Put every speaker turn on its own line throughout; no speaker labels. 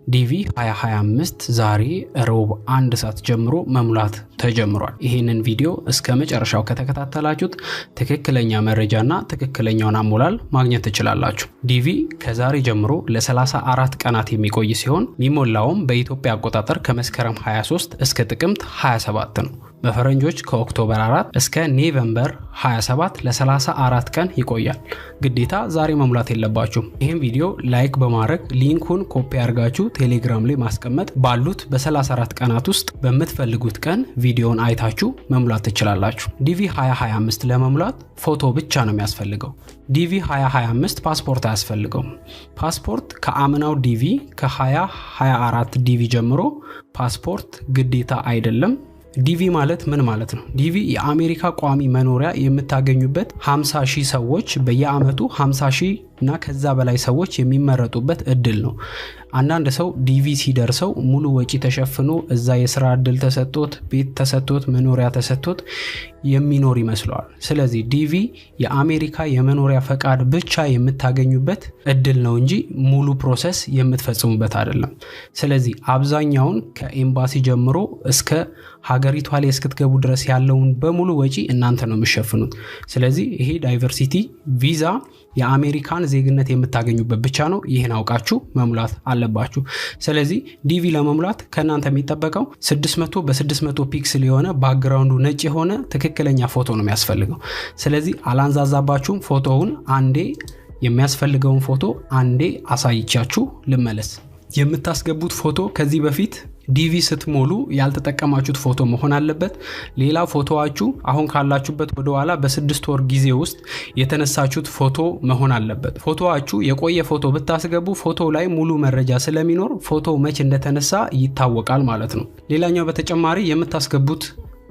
ዲቪ 2025 ዛሬ ሮብ 1 ሰዓት ጀምሮ መሙላት ተጀምሯል። ይሄንን ቪዲዮ እስከ መጨረሻው ከተከታተላችሁት ትክክለኛ መረጃና ትክክለኛውን አሞላል ማግኘት ትችላላችሁ። ዲቪ ከዛሬ ጀምሮ ለ34 ቀናት የሚቆይ ሲሆን የሚሞላውም በኢትዮጵያ አቆጣጠር ከመስከረም 23 እስከ ጥቅምት 27 ነው። በፈረንጆች ከኦክቶበር 4 እስከ ኖቬምበር 27 ለ34 ቀን ይቆያል። ግዴታ ዛሬ መሙላት የለባችሁም። ይሄን ቪዲዮ ላይክ በማድረግ ሊንኩን ኮፒ አድርጋችሁ ቴሌግራም ላይ ማስቀመጥ ባሉት በ34 ቀናት ውስጥ በመትፈልጉት ቀን ቪዲዮን አይታችሁ መሙላት ትችላላችሁ። ዲቪ 2025 ለመሙላት ፎቶ ብቻ ነው የሚያስፈልገው። ዲቪ 2025 ፓስፖርት አያስፈልገውም። ፓስፖርት ከአምናው ዲቪ ከ2024 ዲቪ ጀምሮ ፓስፖርት ግዴታ አይደለም። ዲቪ ማለት ምን ማለት ነው? ዲቪ የአሜሪካ ቋሚ መኖሪያ የምታገኙበት 50,000 ሰዎች በየአመቱ 50,000 እና ከዛ በላይ ሰዎች የሚመረጡበት እድል ነው። አንዳንድ ሰው ዲቪ ሲደርሰው ሙሉ ወጪ ተሸፍኖ እዛ የሥራ እድል ተሰጥቶት ቤት ተሰጥቶት መኖሪያ ተሰጥቶት የሚኖር ይመስለዋል። ስለዚህ ዲቪ የአሜሪካ የመኖሪያ ፈቃድ ብቻ የምታገኙበት እድል ነው እንጂ ሙሉ ፕሮሰስ የምትፈጽሙበት አይደለም። ስለዚህ አብዛኛውን ከኤምባሲ ጀምሮ እስከ ሀገሪቷ ላይ እስክትገቡ ድረስ ያለውን በሙሉ ወጪ እናንተ ነው የምትሸፍኑት። ስለዚህ ይሄ ዳይቨርሲቲ ቪዛ የአሜሪካን ዜግነት የምታገኙበት ብቻ ነው። ይሄን አውቃችሁ መሙላት አለባችሁ። ስለዚህ ዲቪ ለመሙላት ከናንተ የሚጠበቀው 600 በ600 ፒክስል የሆነ ባክግራውንዱ ነጭ የሆነ ትክክለኛ ፎቶ ነው የሚያስፈልገው። ስለዚህ አላንዛዛባችሁም። ፎቶውን አንዴ የሚያስፈልገውን ፎቶ አንዴ አሳይቻችሁ ልመለስ። የምታስገቡት ፎቶ ከዚህ በፊት ዲቪ ስትሞሉ ያልተጠቀማችሁት ፎቶ መሆን አለበት። ሌላ ፎቶዋችሁ አሁን ካላችሁበት ወደ ኋላ በ6 ወር ጊዜ ውስጥ የተነሳችሁት ፎቶ መሆን አለበት። ፎቶዋችሁ የቆየ ፎቶ ብታስገቡ ፎቶ ላይ ሙሉ መረጃ ስለሚኖር ፎቶ መቼ እንደተነሳ ይታወቃል ማለት ነው። ሌላኛው በተጨማሪ የምታስገቡት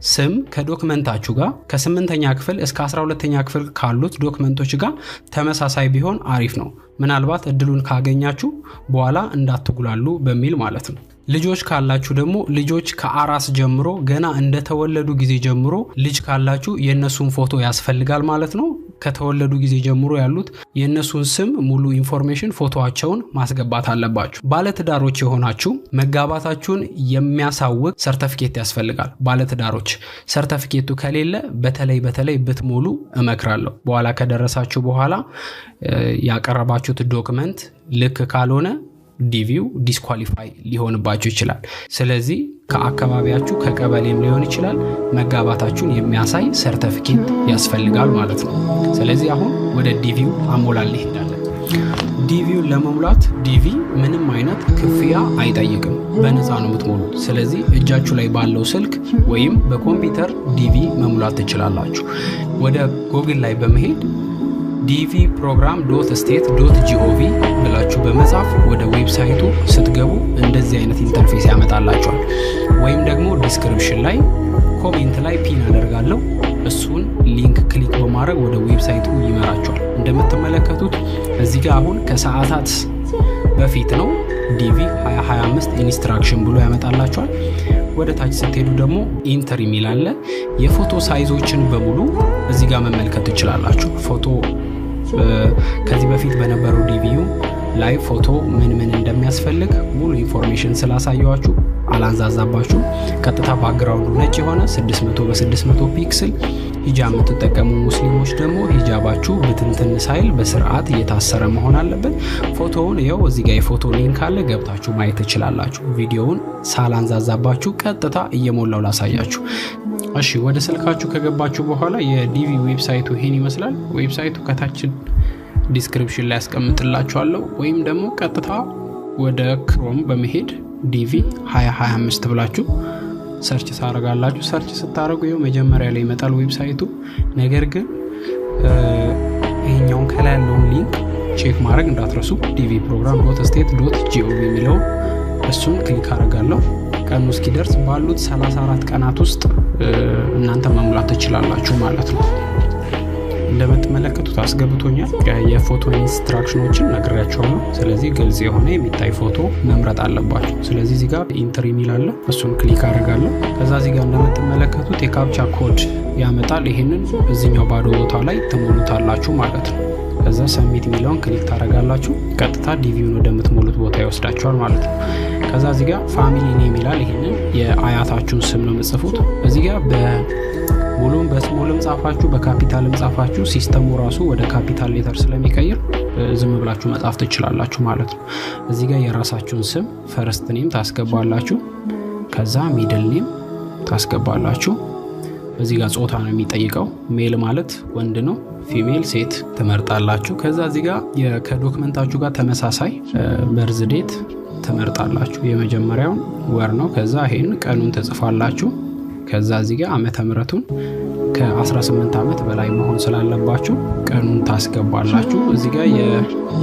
ስም ከዶክመንታችሁ ጋር ከ8ኛ ክፍል እስከ 12ኛ ክፍል ካሉት ዶክመንቶች ጋር ተመሳሳይ ቢሆን አሪፍ ነው። ምናልባት እድሉን ካገኛችሁ በኋላ እንዳትጉላሉ በሚል ማለት ነው። ልጆች ካላችሁ ደግሞ ልጆች ከአራስ ጀምሮ ገና እንደተወለዱ ጊዜ ጀምሮ ልጅ ካላችሁ የነሱን ፎቶ ያስፈልጋል ማለት ነው። ከተወለዱ ጊዜ ጀምሮ ያሉት የነሱን ስም ሙሉ ኢንፎርሜሽን ፎቶአቸውን ማስገባት አለባችሁ። ባለትዳሮች የሆናችሁ መጋባታችሁን የሚያሳውቅ ሰርቲፊኬት ያስፈልጋል። ባለትዳሮች ሰርቲፊኬቱ ከሌለ በተለይ ብትሞሉ እመክራለሁ። በኋላ ከደረሳችሁ በኋላ ያቀረባችሁት ዶክመንት ልክ ካልሆነ ዲቪው ዲስኳሊፋይ ሊሆንባችሁ ይችላል። ስለዚህ ከአካባቢያችሁ ከቀበሌም ሊሆን ይችላል መጋባታችሁን የሚያሳይ ሰርቲፊኬት ያስፈልጋል ማለት ነው። ስለዚህ አሁን ወደ ዲቪው አሞላል እንሄዳለን። ዲቪውን ለመሙላት ዲቪ ምንም አይነት ክፍያ አይጠይቅም፣ በነፃ ነው የምትሞሉት። ስለዚህ እጃችሁ ላይ ባለው ስልክ ወይም በኮምፒውተር ዲቪ መሙላት ትችላላችሁ። ወደ ጎግል ላይ በመሄድ dvprogram.state.gov ብላችሁ በመጻፍ ወደ ዌብሳይቱ ስትገቡ እንደዚህ አይነት ኢንተርፌስ ያመጣላችኋል። ወይም ደግሞ ዲስክሪፕሽን ላይ ኮሜንት ላይ ፒን አደርጋለሁ። እሱን ሊንክ ክሊክ በማድረግ ወደ ዌብሳይቱ ይመራችኋል። እንደምትመለከቱት እዚህ ጋር አሁን ከሰዓታት በፊት ነው ዲቪ 2025 ኢንስትራክሽን ብሎ ያመጣላችኋል። ወደ ታች ስትሄዱ ደግሞ ኢንተር የሚል አለ። የፎቶ ሳይዞችን በሙሉ እዚህ ጋር መመልከት ትችላላችሁ። ፎቶ ከዚህ በፊት በነበረው ዲቪዩ ላይ ፎቶ ምን እንደሚያስፈልግ ሙሉ ኢንፎርሜሽን ስላሳየዋችሁ አላንዛዛባችሁ። ቀጥታ ባክግራውንዱ ነጭ የሆነ 600 በ600 ፒክስል ሂጃብ የምትጠቀሙ ሙስሊሞች ደግሞ ሂጃባችሁ ብትንትን ሳይል በስርዓት እየታሰረ መሆን አለበት። ፎቶውን ይኸው እዚህ ጋር የፎቶ ሊንክ አለ፣ ገብታችሁ ማየት ትችላላችሁ። ቪዲዮውን ሳላንዛዛባችሁ ቀጥታ እየሞላው ላሳያችሁ። እሺ ወደ ስልካችሁ ከገባችሁ በኋላ የዲቪ ዌብሳይቱ ይሄን ይመስላል። ዌብሳይቱ ከታች ዲስክሪፕሽን ላይ አስቀምጥላችኋለሁ። ወይም ደግሞ ቀጥታ ወደ ክሮም በመሄድ ዲቪ 2025 ብላችሁ ሰርች ታረጋላችሁ። ሰርች ስታረጉ ይኸው መጀመሪያ ላይ ይመጣል ዌብሳይቱ። ነገር ግን ይሄኛውን ከላይ ያለውን ሊንክ ቼክ ማድረግ እንዳትረሱ። dvprogram.state.gov የሚለው እሱን ክሊክ አደርጋለሁ። ቀኑ እስኪደርስ ባሉት 34 ቀናት ውስጥ እናንተ መሙላት ትችላላችሁ ማለት ነው። እንደምትመለከቱት አስገብቶኛል። የፎቶ ኢንስትራክሽኖችን ነግሬያችኋለሁ። ስለዚህ ግልጽ የሆነ የሚታይ ፎቶ መምረጥ አለባችሁ። ስለዚህ እዚህ ጋር ኢንተር የሚል አለ፣ እሱን ክሊክ አደርጋለሁ። ከዛ እዚህ ጋር እንደምትመለከቱት የካፕቻ ኮድ ያመጣል። ይሄንን እዚህኛው ባዶ ቦታ ላይ ትሞሉታላችሁ ማለት ነው። ከዛ ሰሚት የሚለውን ክሊክ ታደርጋላችሁ። ቀጥታ ዲቪውን ወደምትሞሉት ቦታ ይወስዳችኋል ማለት ነው። ከዛ እዚህ ጋር ፋሚሊ ኔም ይላል። ይሄንን የአያታችሁን ስም ነው የምትጽፉት። እዚህ ጋር በሙሉም በስሞልም ጻፋችሁ በካፒታልም ጻፋችሁ ሲስተሙ ራሱ ወደ ካፒታል ሌተር ስለሚቀይር ዝም ብላችሁ መጻፍ ትችላላችሁ ማለት ነው። እዚህ ጋር የራሳችሁን ስም ፈርስት ኔም ታስገባላችሁ። ከዛ ሚድል ኔም ታስገባላችሁ። እዚህ ጋር ጾታ ነው የሚጠይቀው። ሜል ማለት ወንድ ነው፣ ፊሜል ሴት ትመርጣላችሁ። ከዛ እዚህ ጋር ከዶክመንታችሁ ጋር ተመሳሳይ በርዝ ዴት ትመርጣላችሁ። የመጀመሪያው ወር ነው። ከዛ ይሄን ቀኑን ተጽፋላችሁ። ከዛ እዚህ ጋር ዓመተ ምህረቱን ከ18 ዓመት በላይ መሆን ስላለባችሁ ቀኑን ታስገባላችሁ። እዚህ ጋር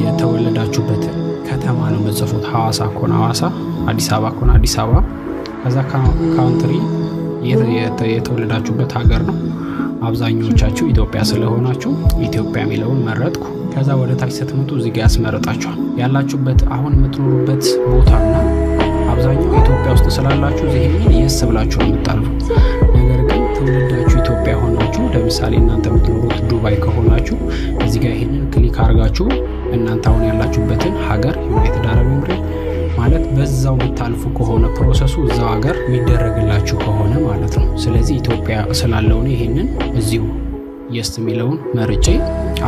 የተወለዳችሁበት ከተማ ነው የምትጽፉት። ሐዋሳ ከሆነ ሐዋሳ፣ አዲስ አበባ ከሆነ አዲስ አበባ። ከዛ ካንትሪ የተወለዳችሁበት ሀገር ነው። አብዛኞቻችሁ ኢትዮጵያ ስለሆናችሁ ኢትዮጵያ የሚለውን መረጥኩ። ከዛ ወደ ታች ስትመጡ እዚህ ጋር ያስመርጣችኋል ያላችሁበት አሁን የምትኖሩበት ቦታና አብዛኛው ኢትዮጵያ ውስጥ ስላላችሁ ይሄንን የስ ብላችሁ የምታልፉት። ነገር ግን ትውልዳችሁ ኢትዮጵያ ሆናችሁ ለምሳሌ እናንተ የምትኖሩት ዱባይ ከሆናችሁ እዚህ ጋር ይሄንን ክሊክ አድርጋችሁ እናንተ አሁን ያላችሁበትን ሀገር ዩናይትድ አረብ ኤምሬት ማለት በዛው የምታልፉ ከሆነ ፕሮሰሱ እዛው ሀገር የሚደረግላችሁ ከሆነ ማለት ነው። ስለዚህ ኢትዮጵያ ስላለው ነው ይሄንን እዚሁ የስ የሚለውን መርጬ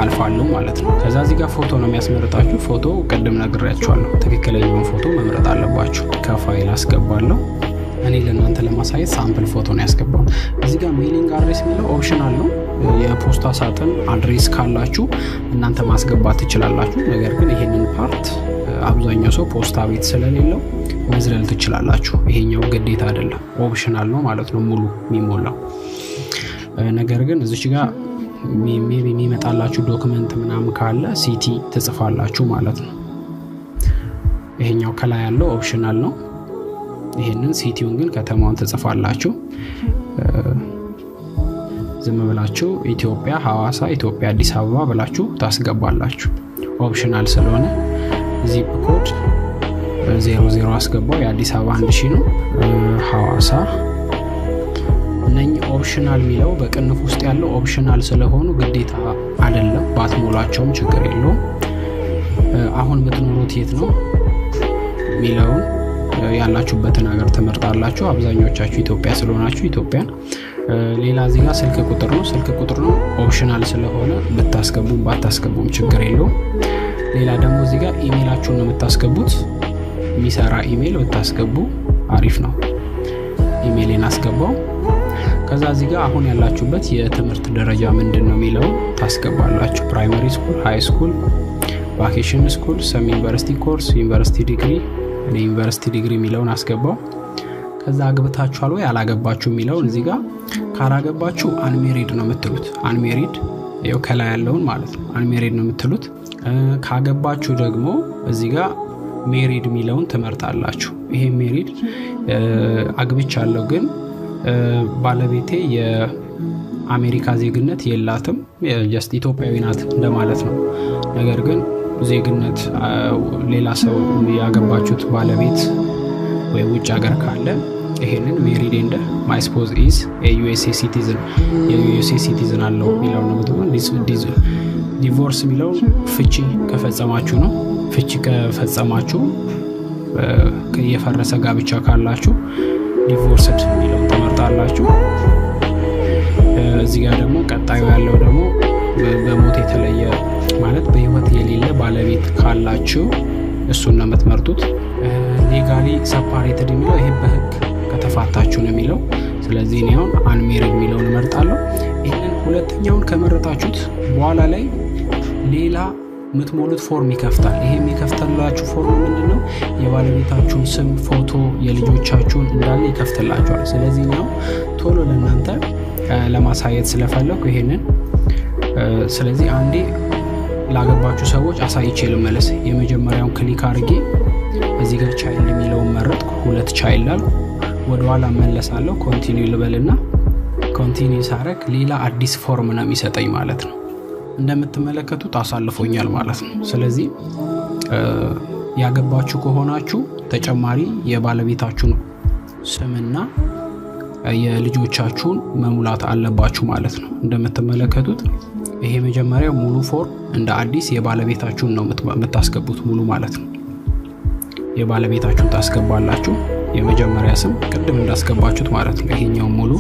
አልፋለሁ ማለት ነው። ከዛ እዚህ ጋር ፎቶ ነው የሚያስመርጣችሁ። ፎቶ ቀደም ነግሬያችኋለሁ። ትክክለኛውን ፎቶ መምረጥ አለባችሁ። ከፋይል አስገባለሁ። እኔ ለእናንተ ለማሳየት ሳምፕል ፎቶ ነው ያስገባው። እዚህ ጋር ሜሊንግ አድሬስ የሚለው ኦፕሽናል ነው። የፖስታ ሳጥን አድሬስ ካላችሁ እናንተ ማስገባት ትችላላችሁ። ነገር ግን ይሄንን ፓርት አብዛኛው ሰው ፖስታ ቤት ስለሌለው መዝለል ትችላላችሁ። ይሄኛው ግዴታ አይደለም፣ ኦፕሽናል ነው ማለት ነው ሙሉ የሚሞላው። ነገር ግን እዚህ ጋር ሜቢ የሚመጣላችሁ ዶክመንት ምናምን ካለ ሲቲ ትጽፋላችሁ ማለት ነው። ይሄኛው ከላይ ያለው ኦፕሽናል ነው። ይሄንን ሲቲውን ግን ከተማውን ትጽፋላችሁ። ዝም ብላችሁ ኢትዮጵያ ሐዋሳ፣ ኢትዮጵያ አዲስ አበባ ብላችሁ ታስገባላችሁ። ኦፕሽናል ስለሆነ ዚፕ ኮድ 00 አስገባው። የአዲስ አበባ 1000 ነው። ሐዋሳ እነኚህ ኦፕሽናል የሚለው በቅንፍ ውስጥ ያለው ኦፕሽናል ስለሆኑ ግዴታ አይደለም። ባትሞላቸውም ችግር የለውም። አሁን የምትኖሩት የት ነው የሚለውን ያላችሁበትን ሀገር ትመርጣላችሁ። አብዛኞቻችሁ ኢትዮጵያ ስለሆናችሁ ኢትዮጵያን። ሌላ እዚህ ጋር ስልክ ቁጥር ነው። ስልክ ቁጥር ነው ኦፕሽናል ስለሆነ ብታስገቡም ባታስገቡም ችግር የለውም። ሌላ ደግሞ እዚህ ጋር ኢሜይላችሁን ነው የምታስገቡት። የሚሰራ ኢሜይል ብታስገቡ አሪፍ ነው። ኢሜይልን አስገባው። ከዛ እዚህ ጋር አሁን ያላችሁበት የትምህርት ደረጃ ምንድነው የሚለው ታስገባላችሁ። ፕራይመሪ ስኩል፣ ሃይ ስኩል፣ ቫኬሽን ስኩል፣ ሰም ዩኒቨርሲቲ ኮርስ፣ ዩኒቨርሲቲ ዲግሪ። እኔ ዩኒቨርሲቲ ዲግሪ የሚለውን አስገባው። ከዛ አግብታችኋል ወይ አላገባችሁ የሚለውን እዚህ ጋር ካላገባችሁ አንሜሪድ ነው የምትሉት። አንሜሪድ ይኸው ከላይ ያለውን ማለት ነው። አንሜሪድ ነው የምትሉት። ካገባችሁ ደግሞ እዚህ ጋር ሜሪድ የሚለውን ትመርጣላችሁ። ይሄ ሜሪድ አግብቻለሁ ግን ባለቤቴ የአሜሪካ ዜግነት የላትም ጀስት ኢትዮጵያዊ ናት እንደማለት ነው። ነገር ግን ዜግነት ሌላ ሰው ያገባችሁት ባለቤት ወይ ውጭ ሀገር ካለ ይሄንን ሜሪድ ኤንድ ማይ ስፖዝ ኢዝ የዩኤስኤ ሲቲዝን የዩኤስኤ ሲቲዝን አለው የሚለው ነው። ዲቮርስ የሚለው ፍቺ ከፈጸማችሁ ነው። ፍቺ ከፈጸማችሁ የፈረሰ ጋብቻ ካላችሁ ዲቮርስድ የሚለውን ተመርጣላችሁ። እዚህ ጋር ደግሞ ቀጣዩ ያለው ደግሞ በሞት የተለየ ማለት በህይወት የሌለ ባለቤት ካላችሁ እሱን ነው የምትመርጡት። ሌጋሊ ሰፓሬትድ የሚለው ይሄ በህግ ከተፋታችሁ ነው የሚለው። ስለዚህ እኔ አሁን አንሜሪድ የሚለውን እመርጣለሁ። ይሄንን ሁለተኛውን ከመረጣችሁት በኋላ ላይ ሌላ የምትሞሉት ፎርም ይከፍታል። ይሄ የሚከፍትላችሁ ፎርም ምንድነው? የባለቤታችሁን ስም፣ ፎቶ፣ የልጆቻችሁን እንዳለ ይከፍትላችኋል። ስለዚህ ነው ቶሎ ለእናንተ ለማሳየት ስለፈለኩ ይሄንን ስለዚህ አንዴ ላገባችሁ ሰዎች አሳይቼ ልመለስ። የመጀመሪያውን ክሊክ አድርጌ እዚህ ጋር ቻይልድ የሚለውን መረጥኩ። 2 ቻይልድ አለ። ወደ ኋላ መለሳለሁ። ኮንቲኒው ልበልና ኮንቲኒው ሳረክ ሌላ አዲስ ፎርም ነው የሚሰጠኝ ማለት ነው። እንደምትመለከቱት አሳልፎኛል ማለት ነው። ስለዚህ ያገባችሁ ከሆናችሁ ተጨማሪ የባለቤታችሁን ስምና የልጆቻችሁን መሙላት አለባችሁ ማለት ነው። እንደምትመለከቱት ይሄ መጀመሪያው ሙሉ ፎርም እንደ አዲስ የባለቤታችሁን ነው የምታስገቡት ሙሉ ማለት ነው። የባለቤታችሁን ታስገባላችሁ። የመጀመሪያ ስም ቅድም እንዳስገባችሁት ማለት ነው። ይሄኛው ሙሉ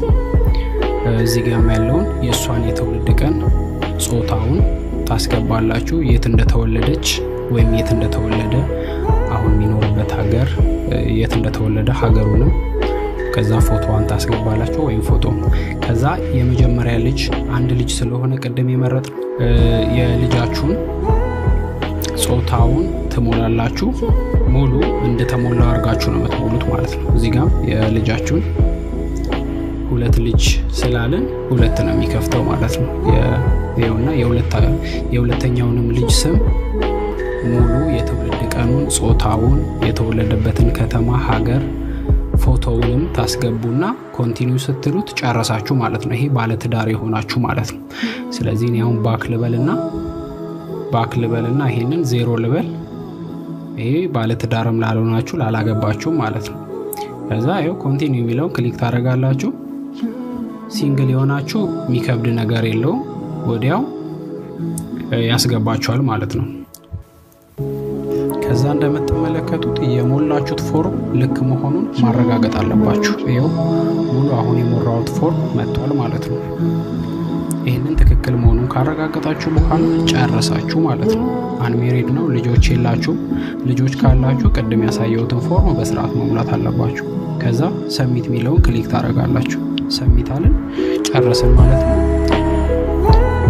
እዚህ ጋር ያለውን የሷን የትውልድ ቀን፣ ጾታውን ታስገባላችሁ። የት እንደተወለደች ወይም የት እንደተወለደ፣ አሁን የሚኖርበት ሀገር የት እንደተወለደ ሀገሩንም፣ ከዛ ፎቶዋን ታስገባላችሁ ወይም ፎቶ። ከዛ የመጀመሪያ ልጅ አንድ ልጅ ስለሆነ ቅድም የመረጥነው የልጃችሁን ጾታውን ትሞላላችሁ። ሙሉ እንደተሞላ አድርጋችሁ ነው የምትሞሉት ማለት ነው። እዚህ ጋር የልጃችሁን ሁለት ልጅ ስላለን ሁለት ነው የሚከፍተው ማለት ነው። ይሄውና የሁለተኛውንም ልጅ ስም ሙሉ የትውልድ ቀኑን፣ ጾታውን፣ የተወለደበትን ከተማ፣ ሀገር፣ ፎቶውንም ታስገቡና ኮንቲኒው ስትሉት ጨረሳችሁ ማለት ነው። ይሄ ባለ ትዳር የሆናችሁ ማለት ነው። ስለዚህ እኔ አሁን ባክ ልበልና ይሄንን 0 ልበል። ይሄ ባለ ትዳርም ላልሆናችሁ ላላገባችሁ ማለት ነው። ከዛ ይሄው ኮንቲኒው የሚለውን ክሊክ ታደርጋላችሁ። ሲንግል የሆናችሁ የሚከብድ ነገር የለውም፣ ወዲያው ያስገባችኋል ማለት ነው። ከዛ እንደምትመለከቱት የሞላችሁት ፎርም ልክ መሆኑን ማረጋገጥ አለባችሁ። ይሄው ሙሉ አሁን የሞራውት ፎርም መጥቷል ማለት ነው። ይሄንን ትክክል መሆኑን ካረጋገጣችሁ በኋላ ጨረሳችሁ ማለት ነው። አንሜሪድ ነው፣ ልጆች የላችሁ። ልጆች ካላችሁ ቅድም ያሳየሁትን ፎርም በስርዓት መሙላት አለባችሁ። ከዛ ሰሚት የሚለውን ክሊክ ታደርጋላችሁ። ሰሚት አለን፣ ጨረስን ማለት ነው።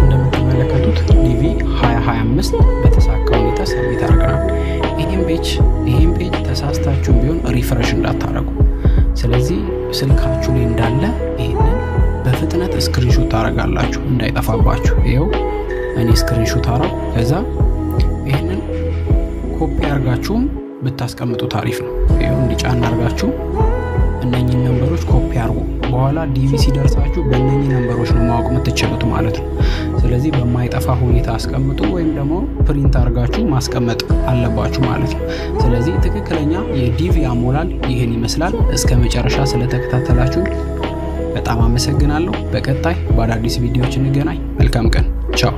እንደምትመለከቱት ዲቪ 2025 በተሳካ ሁኔታ ሰሚት አድርገናል። ይሄን ፔጅ ተሳስታችሁም ቢሆን ሪፍሬሽ እንዳታረጉ። ስለዚህ ስልካችሁ ላይ እንዳለ ይሄንን በፍጥነት ስክሪንሾት ታረጋላችሁ እንዳይጠፋባችሁ። ይሄው እኔ ስክሪንሾት አረኩ። ከዛ ይሄንን ኮፒ አርጋችሁም ብታስቀምጡ ታሪፍ ነው። ይሄው እንዲጫን አርጋችሁ እነኚህን ነምበሮች ኮፒ አርጉ። በኋላ ዲቪ ሲደርሳችሁ በእነኚህ ነምበሮች ነው ማወቅ የምትችሉት ማለት ነው። ስለዚህ በማይጠፋ ሁኔታ አስቀምጡ፣ ወይም ደግሞ ፕሪንት አርጋችሁ ማስቀመጥ አለባችሁ ማለት ነው። ስለዚህ ትክክለኛ የዲቪ አሞላል ይህን ይመስላል። እስከ መጨረሻ ስለተከታተላችሁ በጣም አመሰግናለሁ። በቀጣይ በአዳዲስ ቪዲዮዎች እንገናኝ። መልካም ቀን። ቻው።